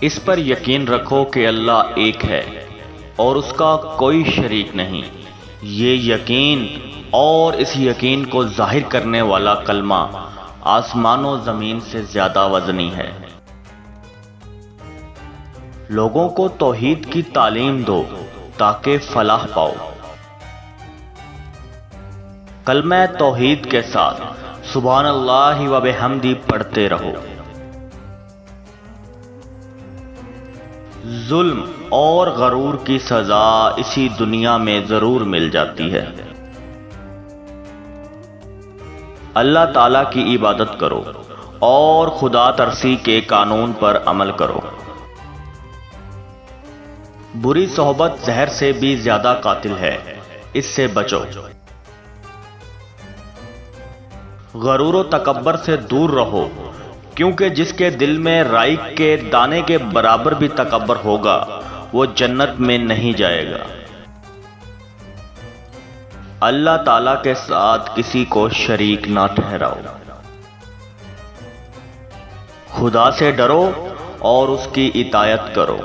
اس پر یقین رکھو کہ اللہ ایک ہے اور اس کا کوئی شریک نہیں۔ یہ یقین اور اس یقین کو ظاہر کرنے والا کلمہ آسمان و زمین سے زیادہ وزنی ہے۔ لوگوں کو توحید کی تعلیم دو تاکہ فلاح پاؤ۔ کلمہ توحید کے ساتھ سبحان اللہ و بحمدہ پڑھتے رہو۔ ظلم اور غرور کی سزا اسی دنیا میں ضرور مل جاتی ہے۔ اللہ تعالیٰ کی عبادت کرو اور خدا ترسی کے قانون پر عمل کرو۔ بری صحبت زہر سے بھی زیادہ قاتل ہے، اس سے بچو۔ غرور و تکبر سے دور رہو، کیونکہ جس کے دل میں رائی کے دانے کے برابر بھی تکبر ہوگا وہ جنت میں نہیں جائے گا۔ اللہ تعالیٰ کے ساتھ کسی کو شریک نہ ٹھہراؤ۔ خدا سے ڈرو اور اس کی اطاعت کرو۔